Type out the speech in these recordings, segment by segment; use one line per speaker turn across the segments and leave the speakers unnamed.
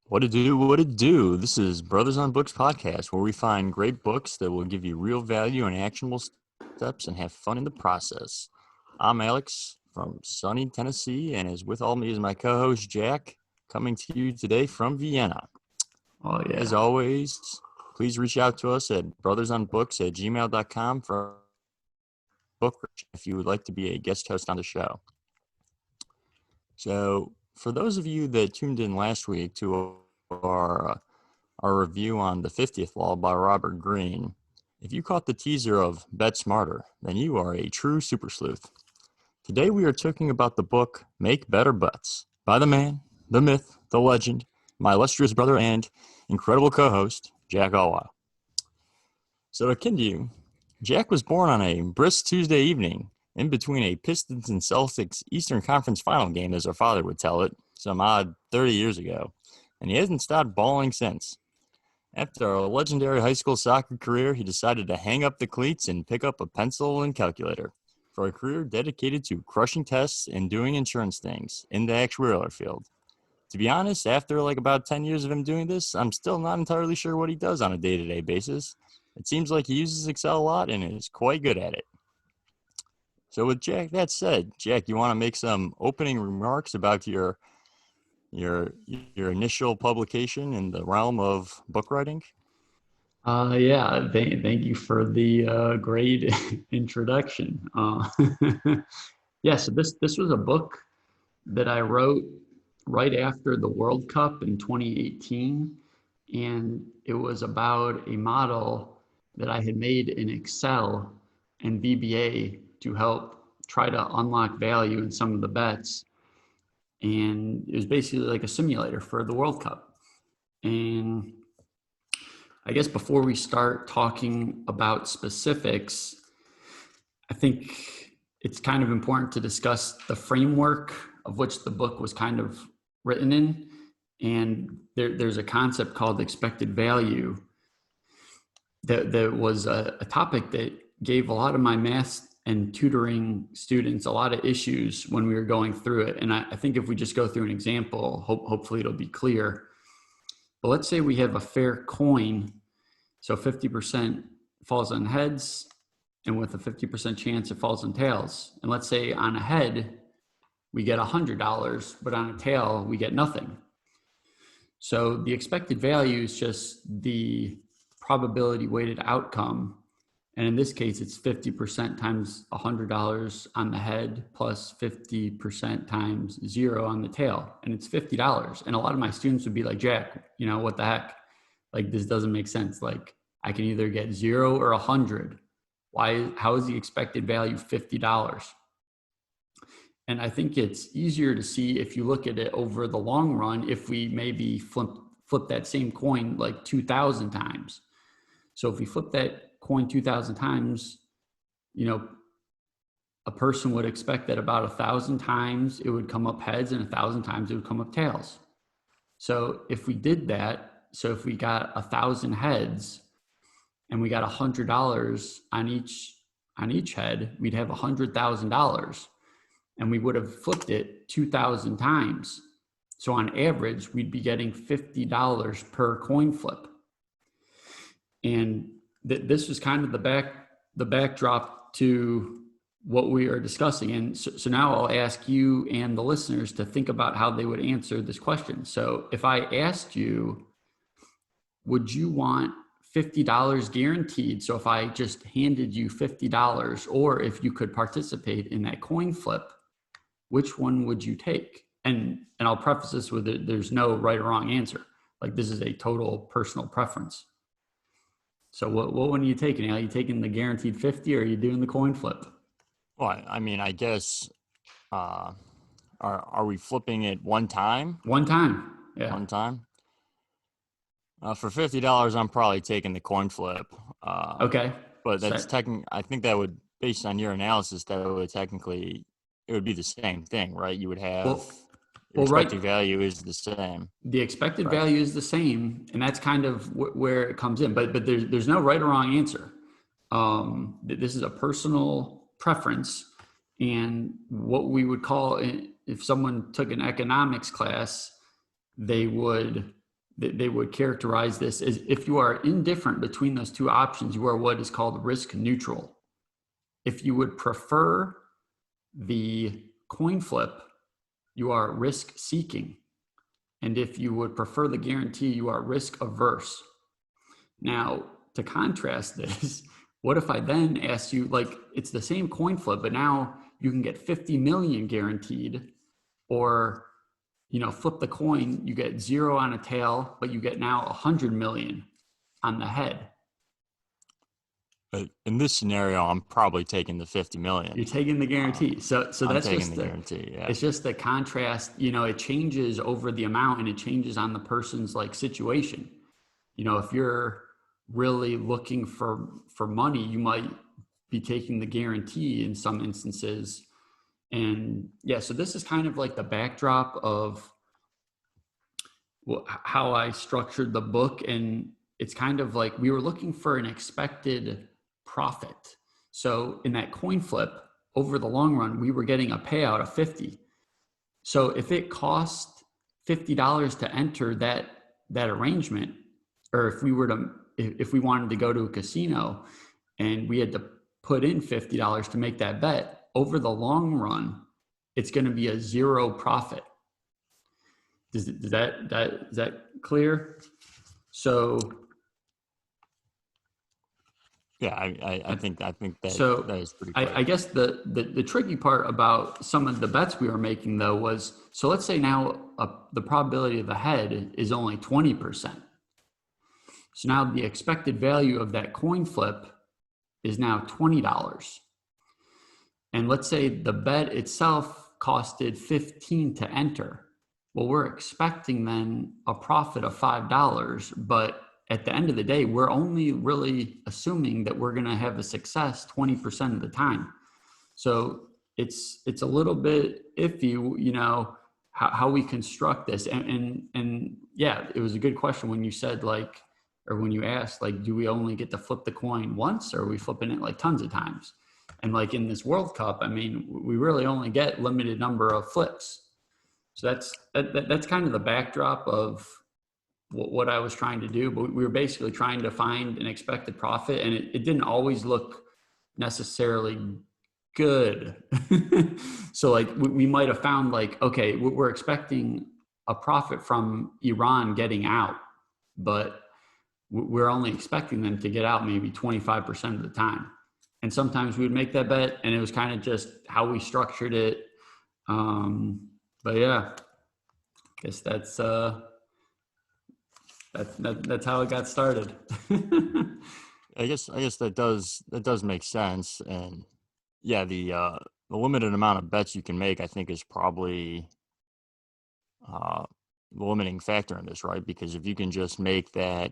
What to do, what to do. This is Brothers on Books podcast, where we find great books that will give you real value and actionable steps and have fun in the process. I'm Alex from sunny Tennessee, and as with all me is my co-host Jack, coming to you today from Vienna.
Oh, yeah.
As always, please reach out to us at brothersonbooks@gmail.com for a book if you would like to be a guest host on the show. So, for those of you that tuned in last week to our review on the 50th Law by Robert Greene, if you caught the teaser of Bet Smarter, then you are a true super sleuth. Today we are talking about the book Make Better Bets by the man, the myth, the legend, my illustrious brother and incredible co-host, Jack Alwile. So akin to you, Jack was born on a brisk Tuesday evening in between a Pistons and Celtics Eastern Conference final game, as our father would tell it, some odd 30 years ago, and he hasn't stopped balling since. After a legendary high school soccer career, he decided to hang up the cleats and pick up a pencil and calculator for a career dedicated to crushing tests and doing insurance things in the actuarial field. To be honest, after about 10 years of him doing this, I'm still not entirely sure what he does on a day-to-day basis. It seems like he uses Excel a lot and is quite good at it. So with that said, Jack, you want to make some opening remarks about your initial publication in the realm of book writing?
Thank you for the great introduction. So this was a book that I wrote right after the World Cup in 2018, and it was about a model that I had made in Excel and VBA to help try to unlock value in some of the bets. And it was basically like a simulator for the World Cup. And I guess before we start talking about specifics, I think it's kind of important to discuss the framework of which the book was kind of written in. And there's a concept called expected value that was a topic that gave a lot of my math and tutoring students a lot of issues when we were going through it. And I think if we just go through an example, hopefully it'll be clear. But let's say we have a fair coin. So 50% falls on heads, and with a 50% chance it falls on tails. And let's say on a head, we get $100, but on a tail, we get nothing. So the expected value is just the probability weighted outcome. And in this case, it's 50% times $100 on the head plus 50% times 0 on the tail. And it's $50. And a lot of my students would be like, Jack, what the heck? Like, this doesn't make sense. Like, I can either get 0 or 100. How is the expected value $50? And I think it's easier to see if you look at it over the long run, if we maybe flip that same coin like 2,000 times. So if we flip that coin 2,000 times, a person would expect that about 1,000 times it would come up heads and 1,000 times it would come up tails. So if we did that, if we got 1,000 heads and we got $100 on each head, we'd have $100,000, and we would have flipped it 2,000 times. So on average, we'd be getting $50 per coin flip. And this was kind of the backdrop to what we are discussing. And so now I'll ask you and the listeners to think about how they would answer this question. So if I asked you, would you want $50 guaranteed? So if I just handed you $50, or if you could participate in that coin flip, which one would you take? And I'll preface this with there's no right or wrong answer. Like, this is a total personal preference. So what one are you taking? Are you taking the guaranteed 50, or are you doing the coin flip?
Well, I mean, I guess, are we flipping it one time?
One time, yeah.
One time? For $50, I'm probably taking the coin flip.
Okay.
But that's I think that would, based on your analysis, it would be the same thing, right? You would have expected value is the same.
The expected value is the same, and that's kind of where it comes in. But there's no right or wrong answer. This is a personal preference, and what we would call, if someone took an economics class, they would they would characterize this as if you are indifferent between those two options, you are what is called risk neutral. If you would prefer the coin flip, you are risk seeking. And if you would prefer the guarantee, you are risk averse. Now, to contrast this, what if I then asked you, like, it's the same coin flip, but now you can get 50 million guaranteed, or, flip the coin, you get 0 on a tail, but you get now 100 million on the head.
But in this scenario, I'm probably taking the 50 million.
You're taking the guarantee. So
I'm
that's
taking
just
the guarantee. Yeah.
It's just the contrast, it changes over the amount, and it changes on the person's like situation. If you're really looking for money, you might be taking the guarantee in some instances. And yeah, so this is kind of like the backdrop of how I structured the book. And it's kind of like we were looking for an expected profit. So in that coin flip, over the long run, we were getting a payout of 50. So if it cost $50 to enter that arrangement, or if we wanted to go to a casino and we had to put in $50 to make that bet, over the long run, it's going to be a 0 profit. Is that clear? So
yeah, I think that
so
that is pretty clear.
I guess the tricky part about some of the bets we were making though was, so let's say now the probability of the head is only 20%. So now the expected value of that coin flip is now $20. And let's say the bet itself costed 15 to enter. Well, we're expecting then a profit of $5, but at the end of the day, we're only really assuming that we're going to have a success 20% of the time. So it's a little bit iffy, how we construct this. And yeah, it was a good question when you said or when you asked, do we only get to flip the coin once, or are we flipping it like tons of times? And in this World Cup, we really only get limited number of flips. So that's kind of the backdrop of what I was trying to do. But we were basically trying to find an expected profit, and it didn't always look necessarily good. So we might have found okay, we're expecting a profit from Iran getting out, but we're only expecting them to get out maybe 25% of the time. And sometimes we would make that bet, and it was kind of just how we structured it. But yeah, I guess that's how it got started.
I guess that does make sense. And yeah, the limited amount of bets you can make, I think, is probably the limiting factor in this, right? Because if you can just make the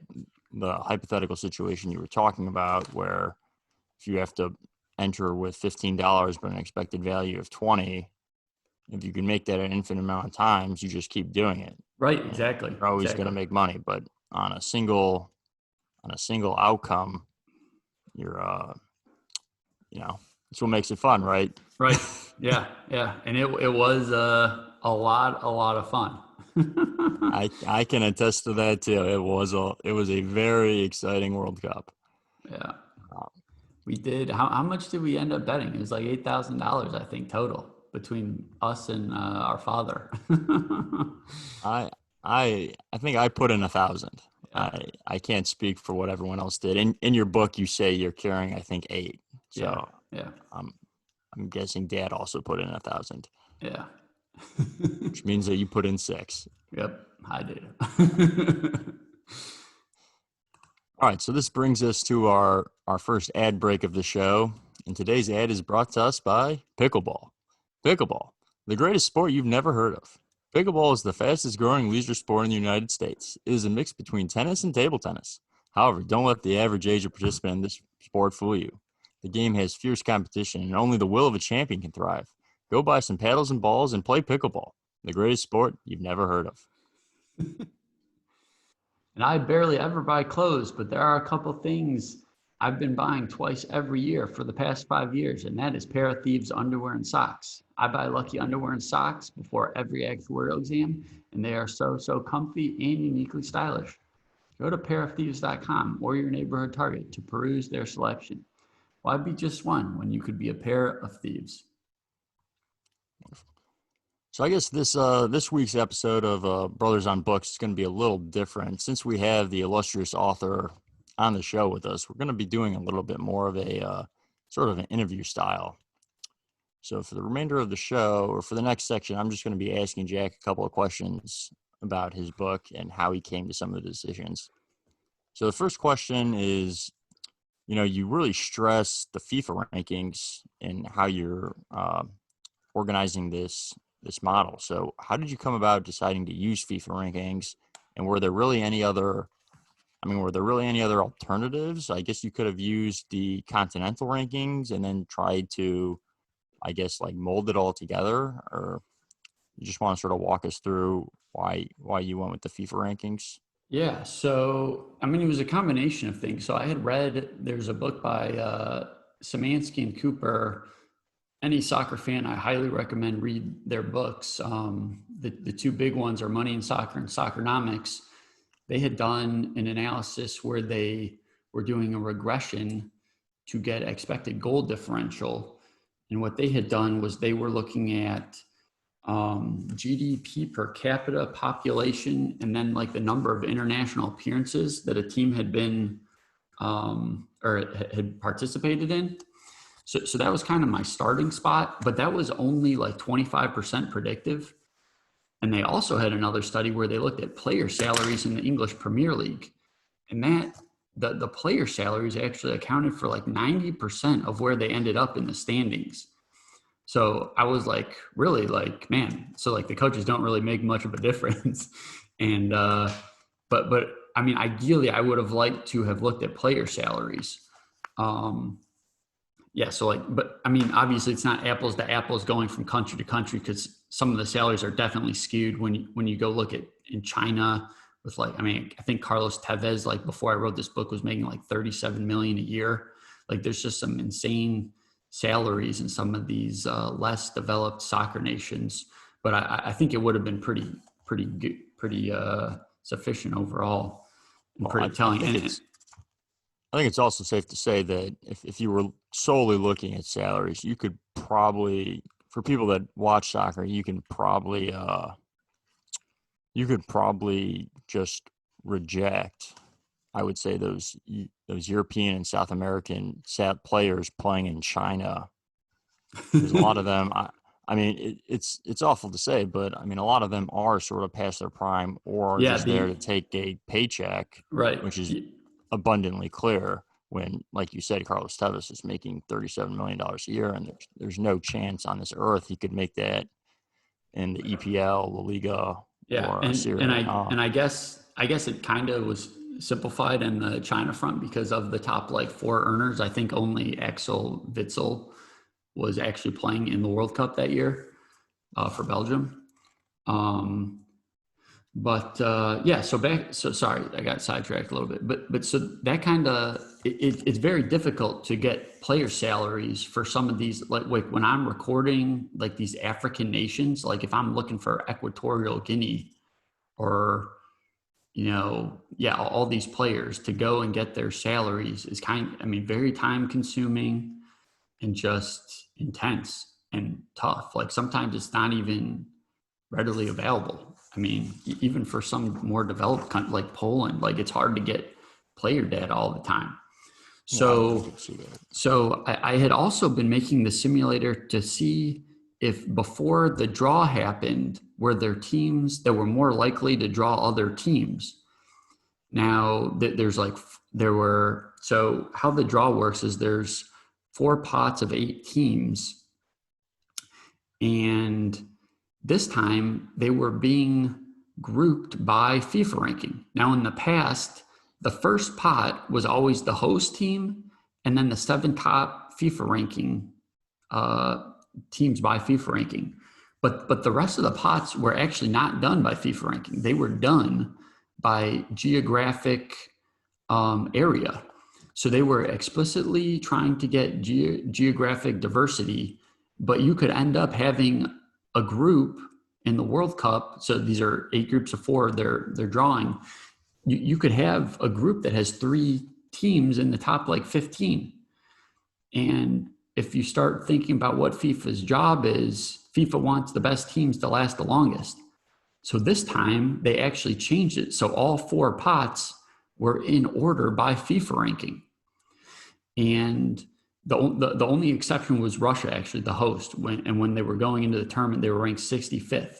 hypothetical situation you were talking about, where if you have to enter with $15 but an expected value of 20, if you can make that an infinite amount of times, you just keep doing it.
Right, exactly.
You're always going to make money, but on a single outcome, you're it's what makes it fun, right?
Right. Yeah. And it was a lot of fun.
I can attest to that too. It was a very exciting World Cup.
Yeah. We did. How much did we end up betting? It was like $8,000, I think, total between us and our father.
I think I put in 1,000.
Yeah.
I can't speak for what everyone else did. In your book, you say you're carrying, I think, 8. So
yeah.
I'm guessing Dad also put in 1,000.
Yeah.
Which means that you put in 6.
Yep, I did.
All right, so this brings us to our first ad break of the show. And today's ad is brought to us by Pickleball. Pickleball, the greatest sport you've never heard of. Pickleball is the fastest growing leisure sport in the United States. It is a mix between tennis and table tennis. However, don't let the average age of participant in this sport fool you. The game has fierce competition, and only the will of a champion can thrive. Go buy some paddles and balls and play pickleball, the greatest sport you've never heard of.
And I barely ever buy clothes, but there are a couple things I've been buying twice every year for the past 5 years, and that is Pair of Thieves underwear and socks. I buy Lucky underwear and socks before every actuarial exam, and they are so comfy and uniquely stylish. Go to pairofthieves.com or your neighborhood Target to peruse their selection. Why be just one when you could be a pair of thieves?
So I guess this week's episode of Brothers on Books is going to be a little different. Since we have the illustrious author on the show with us, we're going to be doing a little bit more of a sort of an interview style. So for the remainder of the show, or for the next section, I'm just going to be asking Jack a couple of questions about his book and how he came to some of the decisions. So the first question is, you really stress the FIFA rankings and how you're organizing this model. So how did you come about deciding to use FIFA rankings? And were there really any other alternatives? I guess you could have used the continental rankings and then tried to, I guess, like mold it all together, or you just want to sort of walk us through why you went with the FIFA rankings?
Yeah, so it was a combination of things. So I had read, there's a book by Szymanski and Cooper. Any soccer fan, I highly recommend read their books. The two big ones are Money in Soccer and Soccernomics. They had done an analysis where they were doing a regression to get expected goal differential. And what they had done was they were looking at GDP per capita, population, and then like the number of international appearances that a team had been or had participated in. So that was kind of my starting spot, but that was only like 25% predictive. And they also had another study where they looked at player salaries in the English Premier League. And that the player salaries actually accounted for like 90% of where they ended up in the standings. So I was like, really, like, man, so like the coaches don't really make much of a difference. And but ideally I would have liked to have looked at player salaries. Yeah, so obviously it's not apples to apples going from country to country, because some of the salaries are definitely skewed when you go look at in China with I think Carlos Tevez, like before I wrote this book, was making like 37 million a year. Like there's just some insane salaries in some of these less developed soccer nations. But I think it would have been pretty good, pretty sufficient overall, and pretty telling.
I think it's also safe to say that if you were solely looking at salaries, you could probably, for people that watch soccer, you could probably just reject, I would say, those European and South American players playing in China. Because a lot of them, it's awful to say, but a lot of them are sort of past their prime, or just there to take a paycheck,
right?
Which is abundantly clear when, like you said, Carlos Tevez is making $37 million a year, and there's no chance on this earth he could make that in the EPL, La Liga, or Serie A.
And I guess it kind of was simplified in the China front because of the top like four earners. I think only Axel Witsel was actually playing in the World Cup that year for Belgium. So sorry, I got sidetracked a little bit, but so that kind of, it's very difficult to get player salaries for some of these, like when I'm recording like these African nations, like if I'm looking for Equatorial Guinea or, all these players, to go and get their salaries is very time consuming and just intense and tough. Like sometimes it's not even readily available. Even for some more developed countries like Poland, like it's hard to get player data all the time. So I had also been making the simulator to see if before the draw happened, were there teams that were more likely to draw other teams? Now so how the draw works is there's 4 pots of 8 teams, and this time they were being grouped by FIFA ranking. Now in the past, the first pot was always the host team, and then the 7 top FIFA ranking teams by FIFA ranking. But the rest of the pots were actually not done by FIFA ranking. They were done by geographic area. So they were explicitly trying to get geographic diversity but you could end up having a group in the World Cup. So these are 8 groups of 4. They're drawing. You could have a group that has 3 teams in the top like 15. And if you start thinking about what FIFA's job is, FIFA wants the best teams to last the longest. So this time they actually changed it. So all 4 pots were in order by FIFA ranking. And the only exception was Russia, actually, the host. When they were going into the tournament, they were ranked 65th.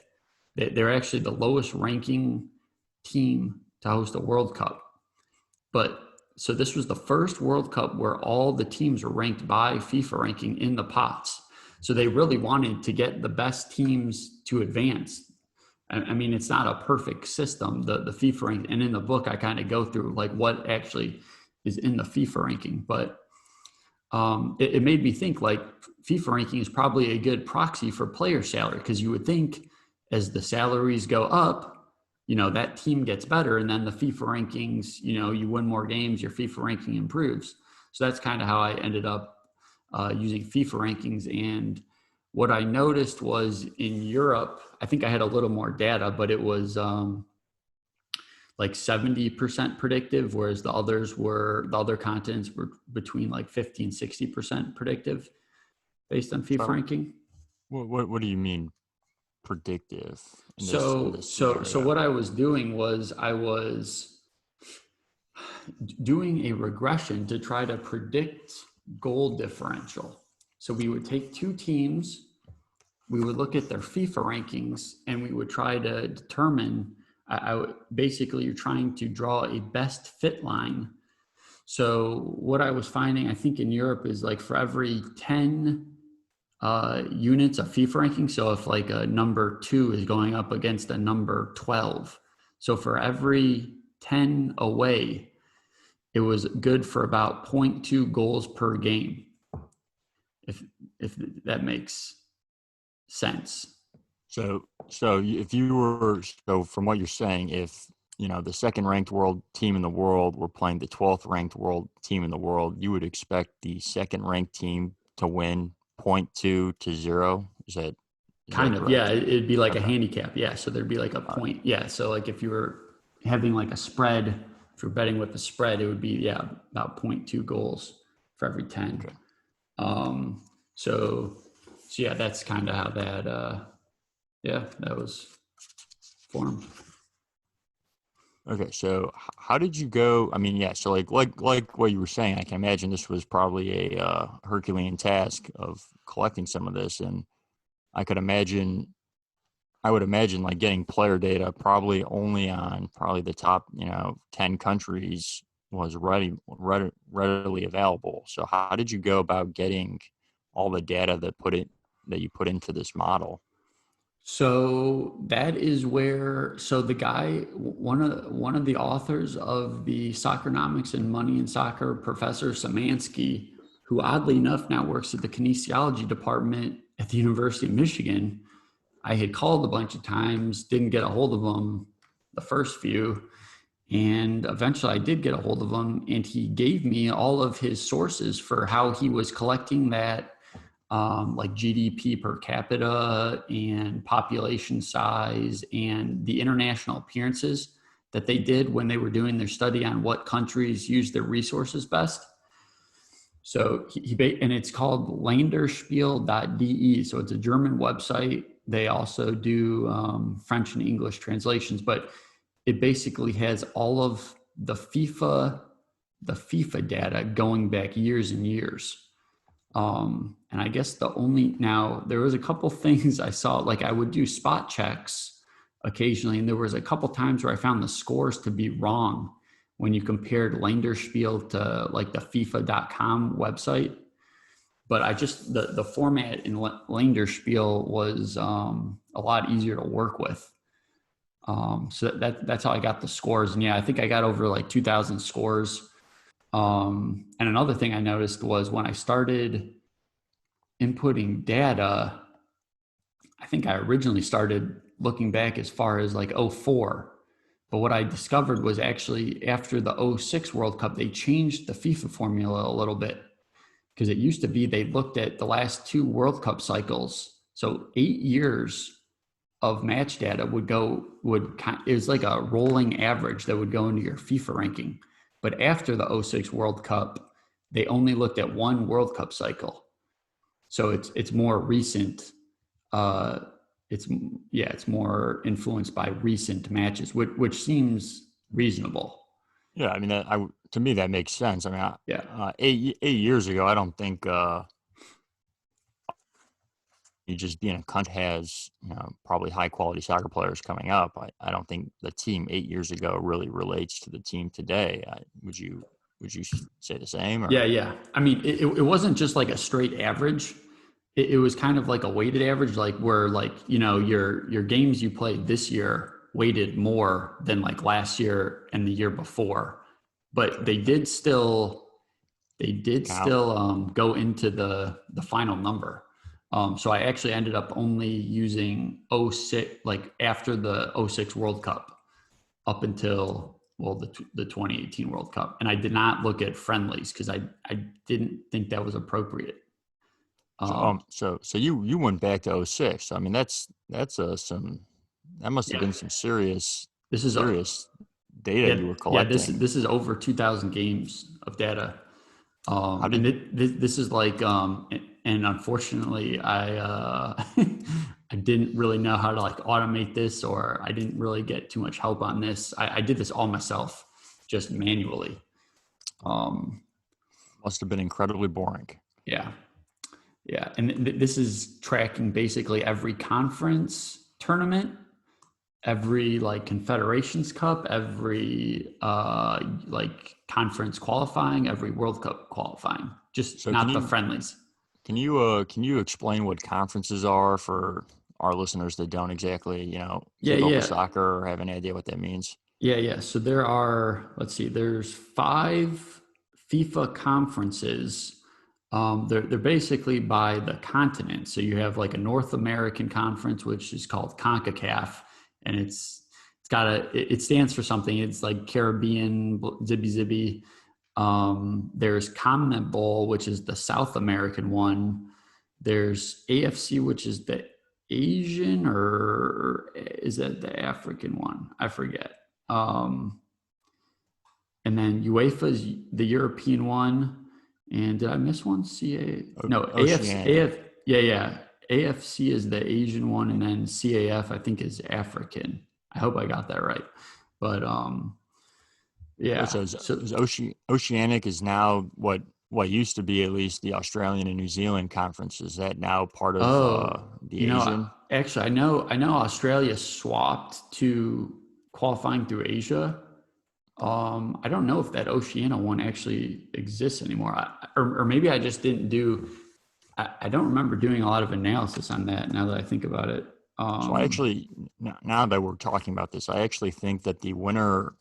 They're actually the lowest ranking team to host a World Cup. But so this was the first World Cup where all the teams were ranked by FIFA ranking in the pots. So they really wanted to get the best teams to advance. I mean, it's not a perfect system, the FIFA ranking. And in the book, I kind of go through like what actually is in the FIFA ranking. But it made me think like FIFA ranking is probably a good proxy for player salary, because you would think as the salaries go up, that team gets better, and then the FIFA rankings, you win more games, your FIFA ranking improves. So that's kind of how I ended up using FIFA rankings. And what I noticed was in Europe, I think I had a little more data, but it was like 70% predictive, whereas the other continents were between like 50 and 60% predictive based on FIFA ranking.
What do you mean predictive in this
So what I was doing was I was doing a regression to try to predict goal differential. So we would take 2 teams, we would look at their FIFA rankings, and we would try to determine, basically you're trying to draw a best fit line. So what I was finding, I think in Europe, is like for every 10 units of FIFA ranking. So if like a number 2 is going up against a number 12, so for every 10 away, it was good for about 0.2 goals per game. If that makes sense.
So from what you're saying, if the second ranked world team in the world were playing the 12th ranked world team in the world, you would expect the second ranked team to win 0.2 to 0. Is that
kind of correct? Yeah, it'd be like a handicap. Yeah, so there'd be like a point. Yeah, so like if you were having like a spread, if you're betting with the spread, it would be about 0.2 goals for every 10. Okay. So yeah, that's kind of how that that was formed.
Okay, so how did you go? I mean, yeah, so like what you were saying, I can imagine this was probably a Herculean task of collecting some of this, and I would imagine like getting player data probably only on the top 10 countries was readily available. So how did you go about getting all the data that you put into this model?
So that is where, the guy, one of the authors of the Soccernomics and Money in Soccer, Professor Szymanski, who oddly enough now works at the kinesiology department at the University of Michigan, I had called a bunch of times, didn't get a hold of him the first few, and eventually I did get a hold of him, and he gave me all of his sources for how he was collecting that, like GDP per capita and population size and the international appearances that they did when they were doing their study on what countries use their resources best. So and it's called Länderspiel.de. So it's a German website. They also do French and English translations, but it basically has all of the FIFA data going back years and years. And I guess now there was a couple things I saw, like I would do spot checks occasionally, and there was a couple times where I found the scores to be wrong when you compared Länderspiel to like the FIFA.com website. But the format in Länderspiel was a lot easier to work with. So that's how I got the scores. And yeah, I think I got over like 2,000 scores. And another thing I noticed was when I started inputting data, I think I originally started looking back as far as like 04. But what I discovered was actually after the 06 World Cup, they changed the FIFA formula a little bit. because it used to be they looked at the last 2 World Cup cycles. So 8 years of match data it was like a rolling average that would go into your FIFA ranking. But after the '06 World Cup, they only looked at 1 World Cup cycle. So it's more recent. It's more influenced by recent matches, which seems reasonable.
Yeah, I mean, to me that makes sense. I mean,
Yeah.
8 years ago, I don't think you just being a country has probably high quality soccer players coming up. I don't think the team 8 years ago really relates to the team today. Would you say the same? Or?
Yeah. I mean, it wasn't just like a straight average. It was kind of like a weighted average, like where like, your games you played this year weighted more than like last year and the year before. But they did still
Count.
go into the final number. So I actually ended up only using '06, like after the '06 World Cup up until, well, the 2018 World Cup. And I did not look at friendlies because I didn't think that was appropriate.
So you went back to '06. I mean, that must have
Yeah,
been some serious
this is
data you were
this
collecting.
is over 2,000 games of data.
How
And
did
this is like, and unfortunately, I didn't really know how to like automate this, or I didn't really get too much help on this. I did this all myself, just manually.
must have been incredibly boring.
Yeah, and this is tracking basically every conference tournament, every like Confederations Cup, every like conference qualifying, every World Cup qualifying, just
So
not the friendlies.
can you explain what conferences are for our listeners that don't exactly
Yeah,
keep up with
yeah,
soccer or have any idea what that means?
yeah. So there are, let's see, there's 5 FIFA conferences. They're basically by the continent. So you have like a North American conference, which is called CONCACAF, and it stands for something. It's like Caribbean, zibby zibby. There's CONMEBOL, which is the South American one. There's AFC, which is the Asian, or is that the African one? I forget. And then UEFA is the European one. And did I miss one? No,
Oceania.
yeah. AFC is the Asian one, and then CAF I think is African. I hope I got that right. But yeah.
So
So
Oceanic is now what used to be at least the Australian and New Zealand conference. Is that now part of the Asian?
actually, I know Australia swapped to qualifying through Asia. I don't know if that Oceania one actually exists anymore, or maybe I just didn't do. I don't remember doing a lot of analysis on that. Now that I think about it,
So I actually, now that we're talking about this, I actually think that the winner,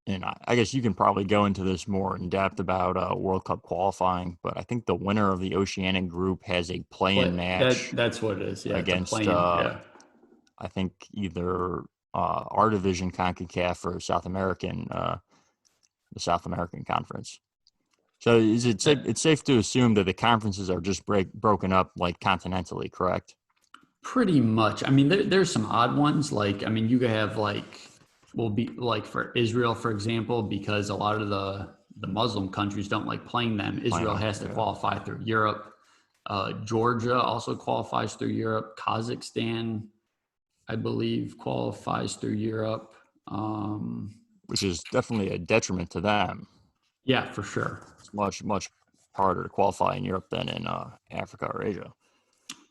and I guess you can probably go into this more in depth about World Cup qualifying, but I think the winner of the Oceanic group has a play-in match
that's what it is. Yeah, it's a
against,
play-in. Yeah.
I think either our division, CONCACAF, or the South American Conference. So is it safe, it's safe to assume that the conferences are just broken up like continentally, correct?
Pretty much. I mean, there's some odd ones. Like, I mean, you could have like, will be like for Israel, for example, because a lot of the Muslim countries don't like playing them.
Playing
Israel
them,
has to
yeah.
qualify through Europe. Georgia also qualifies through Europe. Kazakhstan, I believe, qualifies through Europe.
Which is definitely a detriment to them.
Yeah, for sure.
It's much harder to qualify in Europe than in Africa or Asia.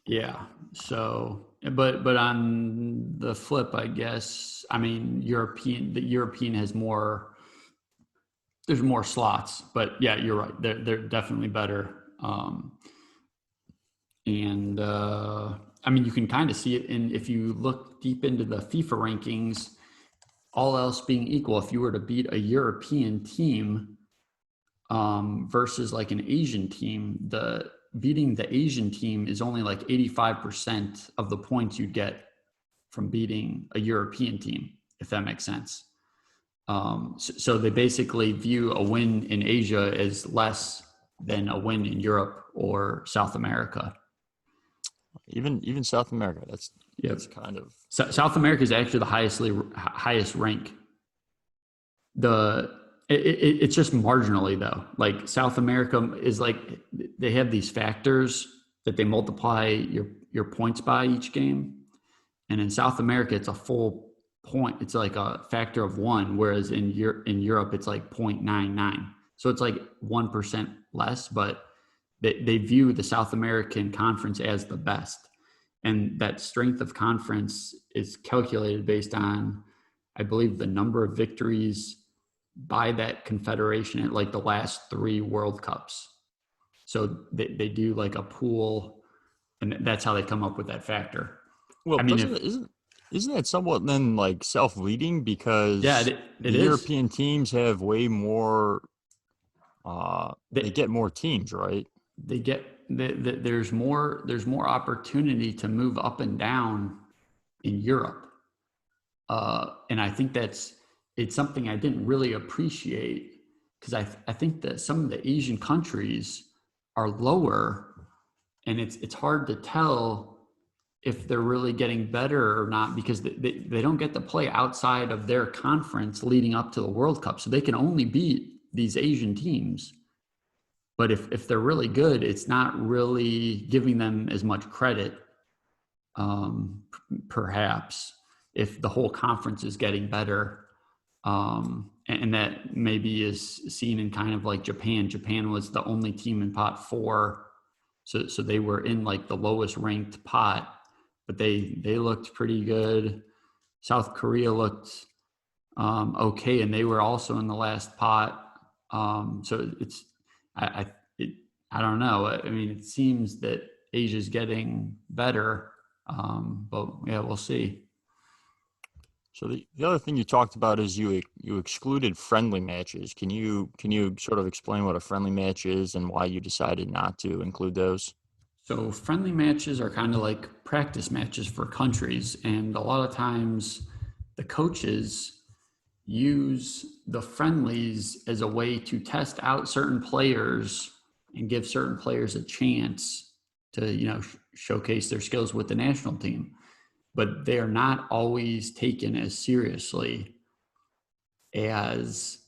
Yeah. So, but on the flip, I guess, I mean, the European has more, there's more slots, but yeah, you're right. They're definitely better. And I mean, you can kind of see it if you look deep into the FIFA rankings, all else being equal, if you were to beat a European team versus like an Asian team, beating the Asian team is only like 85% of the points you'd get from beating a European team, if that makes sense. So they basically view a win in Asia as less than a win in Europe or South America.
Even South America, that's kind of
South America is actually the highest rank. It's just marginally though. Like South America is like they have these factors that they multiply your points by each game, and in South America it's a full point. It's like a factor of 1, whereas in Europe it's like 0.99. So it's like 1% less, but they view the South American conference as the best. And that strength of conference is calculated based on, I believe, the number of victories by that confederation at like the last 3 World Cups. So they do like a pool, and that's how they come up with that factor.
well.
I mean,
Isn't that somewhat then like self-leading because the European teams have way more? They get more teams, right?
There's more opportunity to move up and down in Europe, and I think it's something I didn't really appreciate, because I think that some of the Asian countries are lower, and it's hard to tell if they're really getting better or not, because they don't get to play outside of their conference leading up to the World Cup, so they can only beat these Asian teams. But if they're really good, it's not really giving them as much credit, perhaps, if the whole conference is getting better. And that maybe is seen in kind of like Japan. Japan was the only team in pot 4. So they were in like the lowest ranked pot, but they looked pretty good. South Korea looked okay, and they were also in the last pot. So it's, I don't know. I mean, it seems that Asia's getting better, but yeah, we'll see.
So the other thing you talked about is you excluded friendly matches. Can you sort of explain what a friendly match is and why you decided not to include those?
So friendly matches are kind of like practice matches for countries, and a lot of times the coaches use the friendlies as a way to test out certain players and give certain players a chance to showcase their skills with the national team. But they are not always taken as seriously as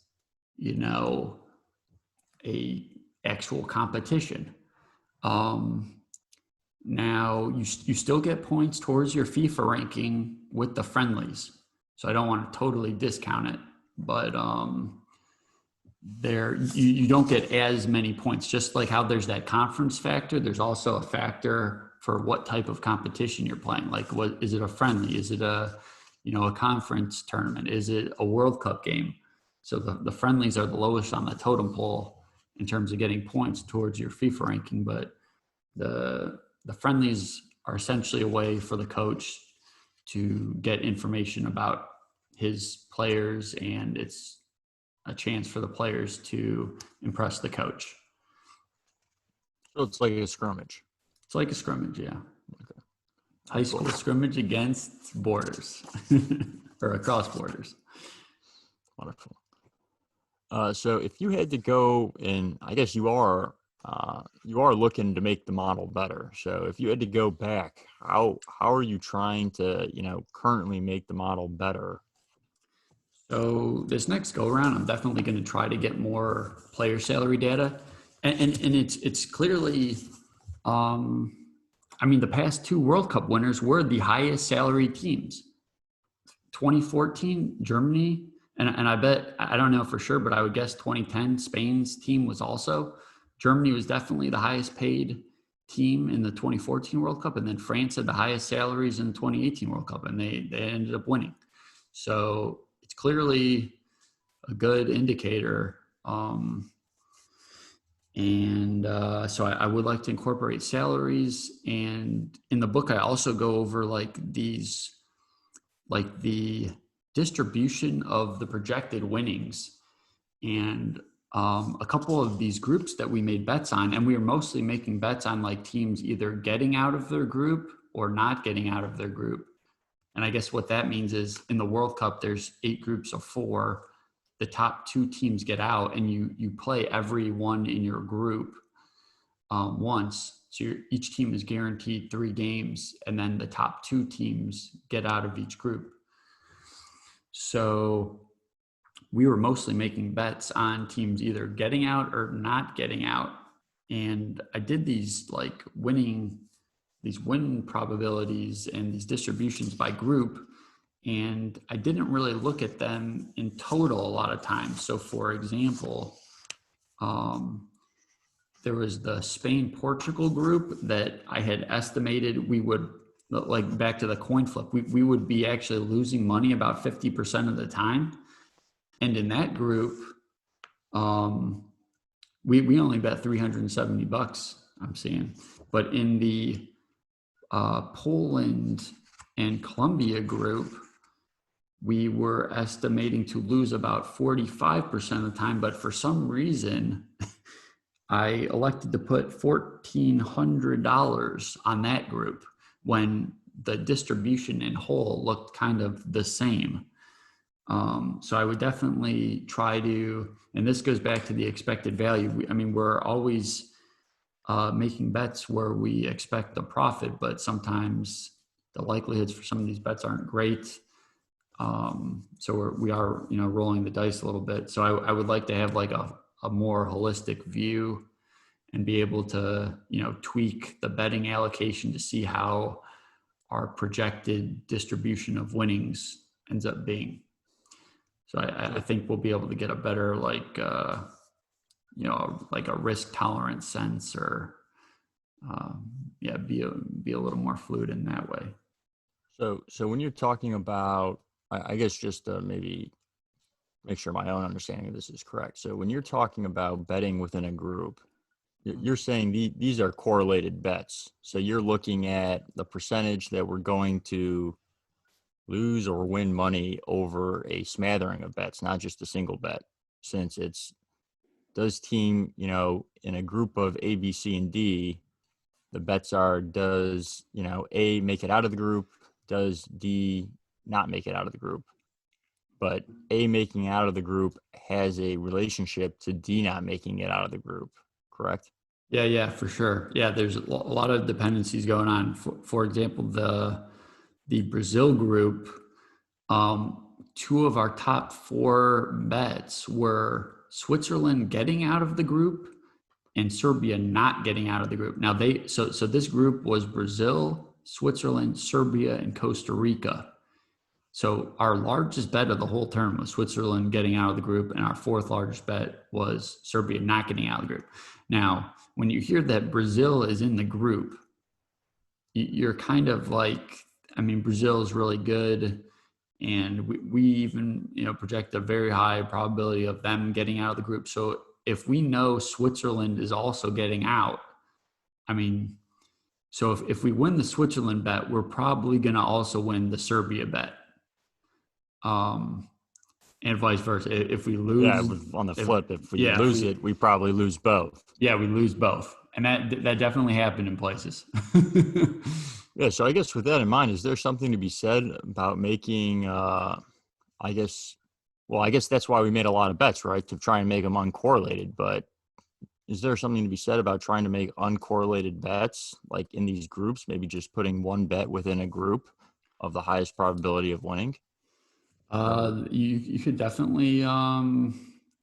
a actual competition. Now you still get points towards your FIFA ranking with the friendlies, so I don't want to totally discount it, but you don't get as many points. Just like how there's that conference factor, there's also a factor for what type of competition you're playing. Like, what is it, a friendly? Is it a conference tournament? Is it a World Cup game? So the friendlies are the lowest on the totem pole in terms of getting points towards your FIFA ranking, but the friendlies are essentially a way for the coach to get information about his players, and it's a chance for the players to impress the coach.
So it's like a scrimmage.
It's like a scrimmage, yeah.
Okay.
High school scrimmage against borders or across borders.
Wonderful. So if you had to go, and I guess you are looking to make the model better. So if you had to go back, how are you trying to, currently make the model better?
So this next go around, I'm definitely going to try to get more player salary data, and it's clearly, the past 2 World Cup winners were the highest salary teams. 2014 Germany, and I bet, I don't know for sure, but I would guess 2010 Spain's team was also. Germany was definitely the highest paid team in the 2014 World Cup, and then France had the highest salaries in the 2018 World Cup, and they ended up winning. So it's clearly a good indicator. So I would like to incorporate salaries. And in the book, I also go over the distribution of the projected winnings. And a couple of these groups that we made bets on, and we were mostly making bets on like teams either getting out of their group or not getting out of their group. And I guess what that means is in the World Cup, there's 8 groups of 4. The top 2 teams get out, and you play every one in your group once. So each team is guaranteed 3 games, and then the top 2 teams get out of each group. So we were mostly making bets on teams either getting out or not getting out. And I did these like win probabilities and these distributions by group. And I didn't really look at them in total a lot of times. So for example, there was the Spain-Portugal group that I had estimated we would, like back to the coin flip, we would be actually losing money about 50% of the time. And in that group, we only bet $370, I'm seeing. But in the Poland and Colombia group, we were estimating to lose about 45% of the time. But for some reason, I elected to put $1,400 on that group when the distribution in whole looked kind of the same. So I would definitely try to, and this goes back to the expected value. We're always making bets where we expect a profit, but sometimes the likelihoods for some of these bets aren't great. So we are rolling the dice a little bit. So I would like to have like a more holistic view and be able to, tweak the betting allocation to see how our projected distribution of winnings ends up being. So I think we'll be able to get a better, like a risk tolerance sense, or be a little more fluid in that way.
So when you're talking about, I guess just to maybe make sure my own understanding of this is correct. So when you're talking about betting within a group, you're saying these are correlated bets. So you're looking at the percentage that we're going to lose or win money over a smattering of bets, not just a single bet, since it's does team, in a group of A, B, C, and D, the bets are, does, A make it out of the group? Does D not make it out of the group? But A making out of the group has a relationship to D not making it out of the group, correct?
Yeah, for sure. Yeah, there's a lot of dependencies going on. For example, the Brazil group, 2 of our top 4 bets were Switzerland getting out of the group and Serbia not getting out of the group. Now so this group was Brazil, Switzerland, Serbia, and Costa Rica. So our largest bet of the whole term was Switzerland getting out of the group, and our 4th largest bet was Serbia not getting out of the group. Now, when you hear that Brazil is in the group, you're kind of like, Brazil is really good, and we even project a very high probability of them getting out of the group. So if we know Switzerland is also getting out, so if we win the Switzerland bet, we're probably going to also win the Serbia bet. And vice versa. If we lose,
on the flip, if we lose it, we probably lose both.
Yeah, we lose both, and that definitely happened in places.
Yeah, so I guess with that in mind, is there something to be said about making? I guess that's why we made a lot of bets, right, to try and make them uncorrelated. But is there something to be said about trying to make uncorrelated bets, like in these groups? Maybe just putting one bet within a group of the highest probability of winning.
You could definitely,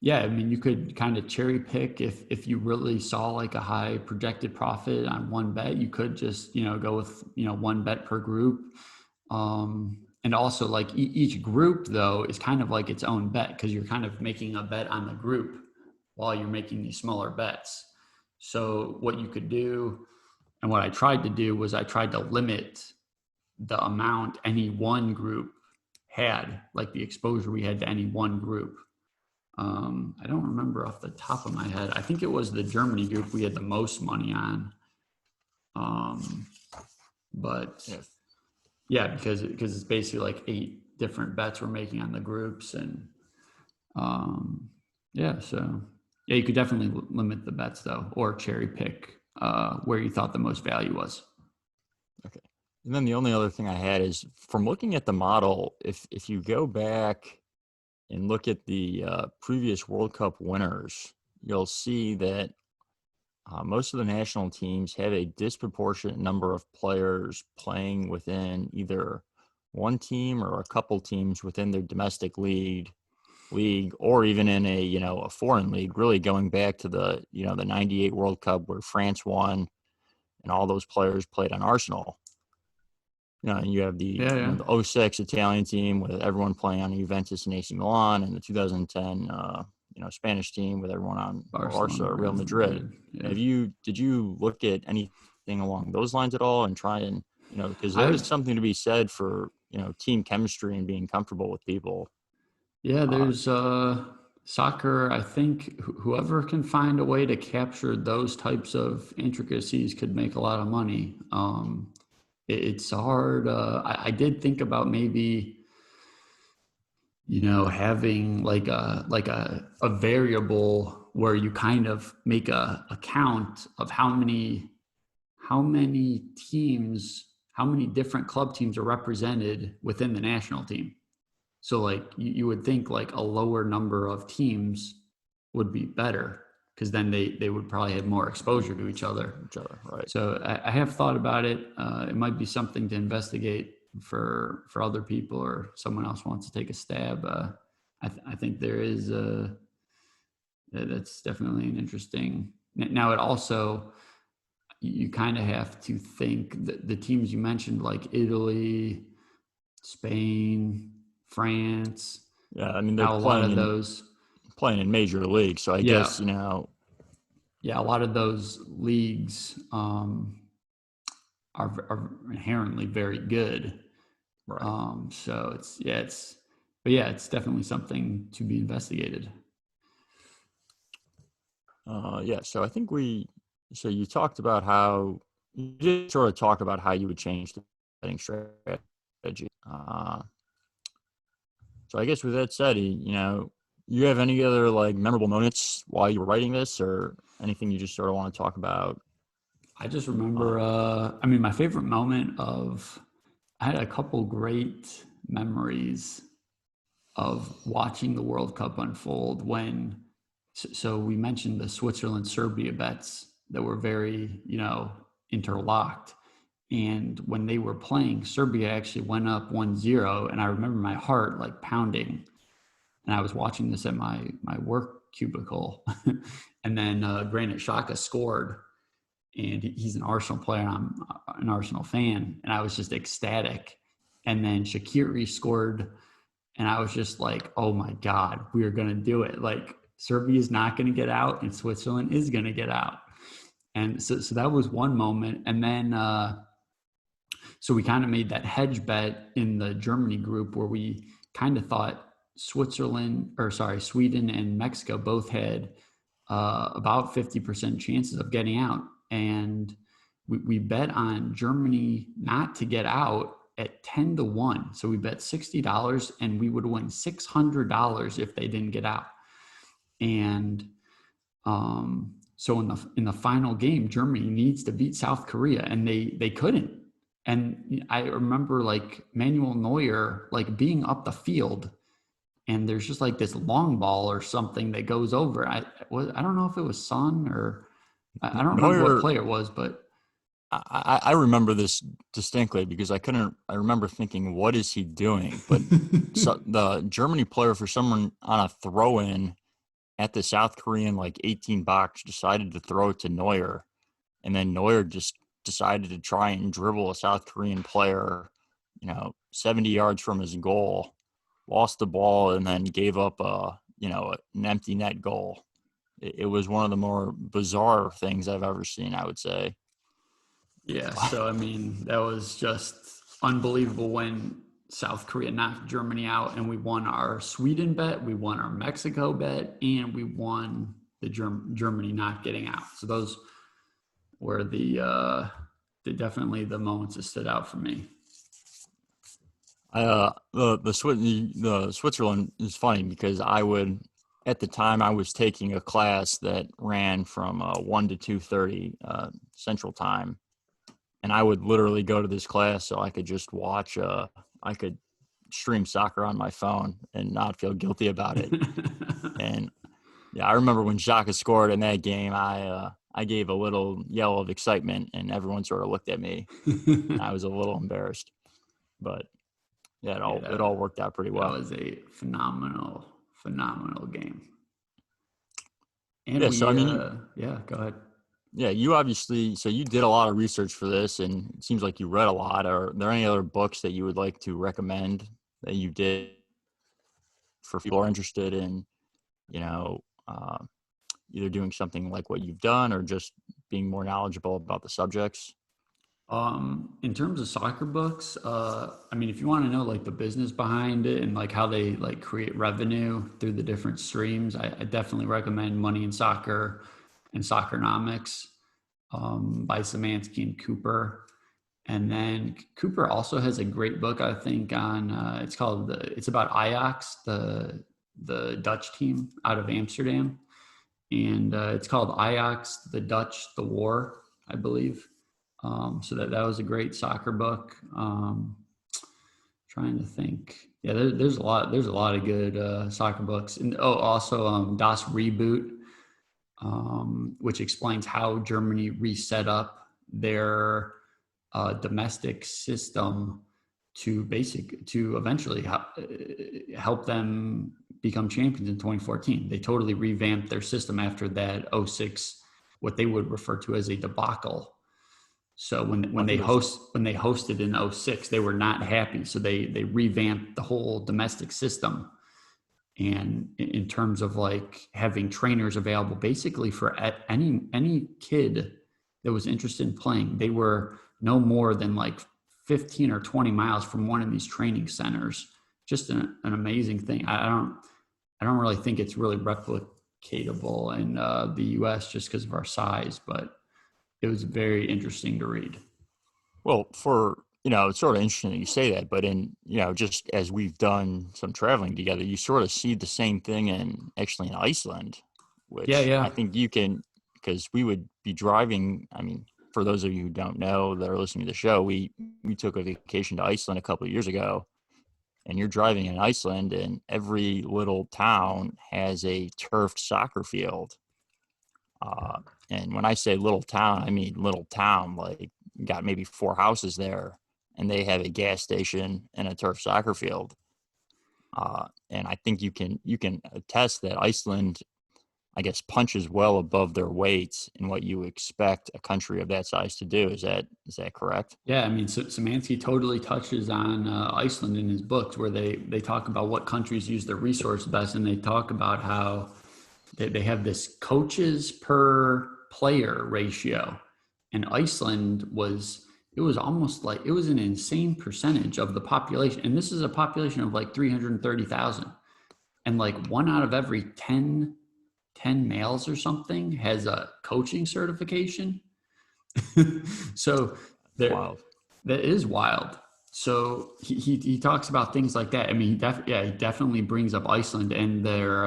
you could kind of cherry pick if you really saw like a high projected profit on one bet. You could just, go with, one bet per group. And also like each group though is kind of like its own bet, because you're kind of making a bet on the group while you're making these smaller bets. So what you could do, and what I tried to do, was I tried to limit the amount any one group had, like the exposure we had to any one group. I don't remember off the top of my head. I think it was the Germany group we had the most money on. But yeah, because it's basically like 8 different bets we're making on the groups, and you could definitely limit the bets though, or cherry pick where you thought the most value was.
Okay. And then the only other thing I had is, from looking at the model, if you go back and look at the previous World Cup winners, you'll see that most of the national teams have a disproportionate number of players playing within either one team or a couple teams within their domestic league, or even in a foreign league, really going back to the 98 World Cup where France won and all those players played on Arsenal. And you have the
Yeah.
the '06 Italian team with everyone playing on Juventus and AC Milan, and the 2010 Spanish team with everyone on Barca or Real Madrid.
Yeah.
Did you look at anything along those lines at all and try and because there is
I've
something to be said for team chemistry and being comfortable with people.
Yeah,
Uh,
there's soccer. I think whoever can find a way to capture those types of intricacies could make a lot of money. It's hard. I did think about maybe having like a variable where you kind of make a count of how many teams, how many different club teams are represented within the national team. So like you would think like a lower number of teams would be better because then they would probably have more exposure to each other.
right.
So I have thought about it. It might be something to investigate for other people or someone else wants to take a stab. I think there is that's definitely an interesting. Now it also, you kind of have to think that the teams you mentioned like Italy, Spain, France.
Yeah, I mean they're
How a lot of
playing in major leagues, so I
yeah,
guess
a lot of those leagues are inherently very good.
right.
So it's definitely something to be investigated.
Yeah, so I think so you talked about how you did sort of talk about how you would change the betting strategy. So I guess with that said, you have any other like memorable moments while you were writing this, or anything you just sort of want to talk about?
I just
Uh,
remember, my favorite I had a couple great memories of watching the World Cup unfold so we mentioned the Switzerland Serbia bets that were very, interlocked. And when they were playing, Serbia actually went up 1-0. And I remember my heart like pounding. And I was watching this at my work cubicle. And then Granit Xhaka scored. And he's an Arsenal player, and I'm an Arsenal fan. And I was just ecstatic. And then Shaqiri scored, and I was just like, oh my God, we are going to do it. Like, Serbia is not going to get out, and Switzerland is going to get out. And so that was one moment. And then, so we kind of made that hedge bet in the Germany group where we kind of thought Sweden and Mexico both had about 50% chances of getting out. And we bet on Germany not to get out at 10-1. So we bet $60 and we would win $600 if they didn't get out. And so in the final game, Germany needs to beat South Korea, and they couldn't. And I remember like Manuel Neuer like being up the field, and there's just like this long ball or something that goes over. I don't know if it was Son or I don't remember what
Neuer,
player it was, but
I remember this distinctly because I remember thinking, what is he doing? But so the Germany player, for someone on a throw-in at the South Korean like 18 box, decided to throw it to Neuer, and then Neuer just decided to try and dribble a South Korean player, 70 yards from his goal, lost the ball, and then gave up an empty net goal. It was one of the more bizarre things I've ever seen, I would say.
yeah. So I mean, that was just unbelievable when South Korea knocked Germany out, and we won our Sweden bet, we won our Mexico bet, and we won the Germany not getting out. So those were definitely the moments that stood out for me.
The Switzerland is funny because at the time I was taking a class that ran from 1 to 2:30 Central Time, and I would literally go to this class so I could just watch. I could stream soccer on my phone and not feel guilty about it. And yeah, I remember when Xhaka scored in that game. I gave a little yell of excitement, and everyone sort of looked at me. And I was a little embarrassed, but yeah, it all worked out pretty well.
That was a phenomenal game. And
Yeah, so I mean,
go ahead.
yeah, you obviously, so you did a lot of research for this, and it seems like you read a lot. Are there any other books that you would like to recommend that you did for people who are interested in, you know, either doing something like what you've done or just being more knowledgeable about the subjects?
In terms of soccer books, I mean, if you want to know like the business behind it and like how they like create revenue through the different streams, I definitely recommend Money in Soccer and Soccernomics by Szymanski and Cooper. And then Cooper also has a great book, I think, on it's about Ajax, the Dutch team out of Amsterdam, and it's called Ajax, the Dutch, the War, I believe. So that was a great soccer book. Trying to think. Yeah, there's a lot of good soccer books. And also Das Reboot, which explains how Germany reset up their domestic system to eventually help them become champions in 2014. They totally revamped their system after that 06, what they would refer to as a debacle. So when they hosted in 06, they were not happy. So they revamped the whole domestic system. And in terms of like having trainers available basically for any kid that was interested in playing, they were no more than like 15 or 20 miles from one of these training centers. Just an amazing thing. I don't really think it's really replicatable in the US just because of our size, but it was very interesting to read.
Well, it's sort of interesting that you say that, but just as we've done some traveling together, you sort of see the same thing in Iceland, which I think you can, because we would be driving. I mean, for those of you who don't know that are listening to the show, we took a vacation to Iceland a couple of years ago, and you're driving in Iceland, and every little town has a turfed soccer field. And when I say little town, I mean little town, like got maybe 4 houses there, and they have a gas station and a turf soccer field. And I think you can attest that Iceland, I guess, punches well above their weight in what you expect a country of that size to do. Is that correct?
Yeah, I mean, Szymanski totally touches on Iceland in his books, where they talk about what countries use their resource best, and they talk about how they have this coaches per player ratio, and Iceland was almost like it was an insane percentage of the population, and this is a population of like 330,000, and like 1 out of every 10 males or something has a coaching certification. So that is wild. So he talks about things like that. I mean, he definitely brings up Iceland and their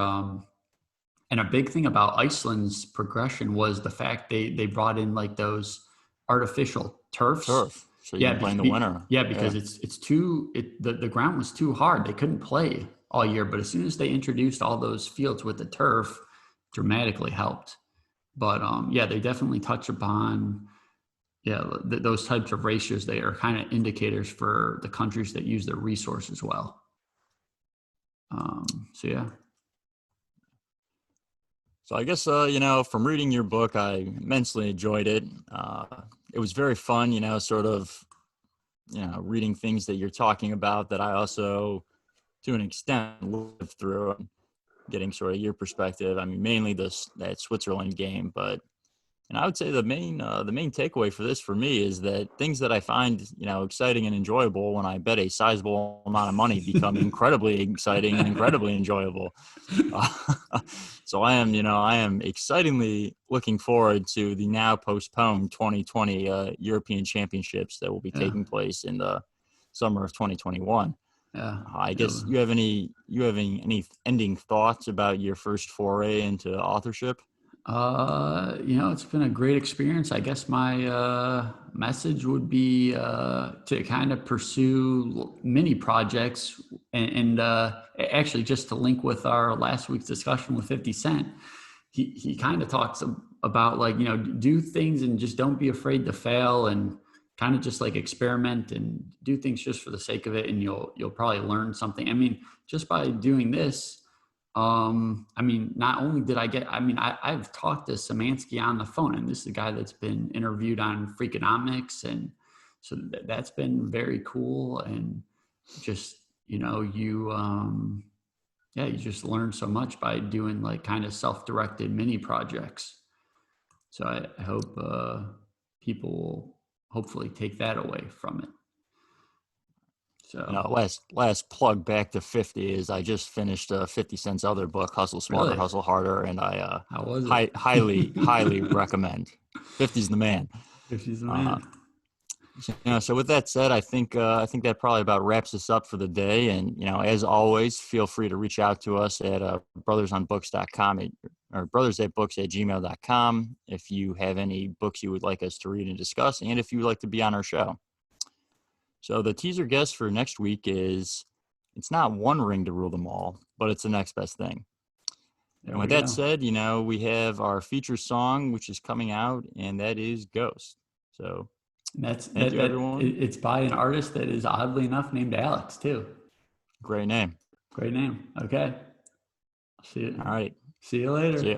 and a big thing about Iceland's progression was the fact they brought in like those artificial turfs.
Turf, so you can play in the winter.
Yeah, because the ground was too hard. They couldn't play all year. But as soon as they introduced all those fields with the turf, dramatically helped. But they definitely touch upon those types of ratios. They are kind of indicators for the countries that use their resources well.
So I guess, from reading your book, I immensely enjoyed it. It was very fun, reading things that you're talking about that I also, to an extent, lived through and getting sort of your perspective. I mean, mainly that Switzerland game, but I would say the main takeaway for this for me is that things that I find, exciting and enjoyable when I bet a sizable amount of money become incredibly exciting and incredibly enjoyable. So I am excitingly looking forward to the now postponed 2020 European Championships that will be taking place in the summer of 2021. I guess you have any ending thoughts about your first foray into authorship?
It's been a great experience. I guess my message would be to kind of pursue mini projects and actually just to link with our last week's discussion with 50 Cent. He kind of talks about like, you know, do things and just don't be afraid to fail, and kind of just like experiment and do things just for the sake of it. And you'll probably learn something. I mean, just by doing this, I mean, not only did I've talked to Szymanski on the phone, and this is a guy that's been interviewed on Freakonomics. And so that's been very cool. And just, you know, you just learn so much by doing like kind of self-directed mini projects. So I hope people will hopefully take that away from it. So,
you know, last plug back to 50 is I just finished 50 Cent's other book, Hustle Smarter,
really?
Hustle Harder, and I
How was it?
highly recommend. 50's the man.
If she's the man.
So with that said, I think that probably about wraps us up for the day. And, you know, as always, feel free to reach out to us at brothersonbooks.com or brothersatbooks@gmail.com if you have any books you would like us to read and discuss, and if you would like to be on our show. So the teaser guest for next week is, it's not one ring to rule them all, but it's the next best thing. And with that said, you know, we have our feature song, which is coming out, and that is Ghost. So thank you, everyone.
It's by an artist that is oddly enough named Alex too.
Great name.
Great name. Okay. See you.
All right.
See you later.
See ya.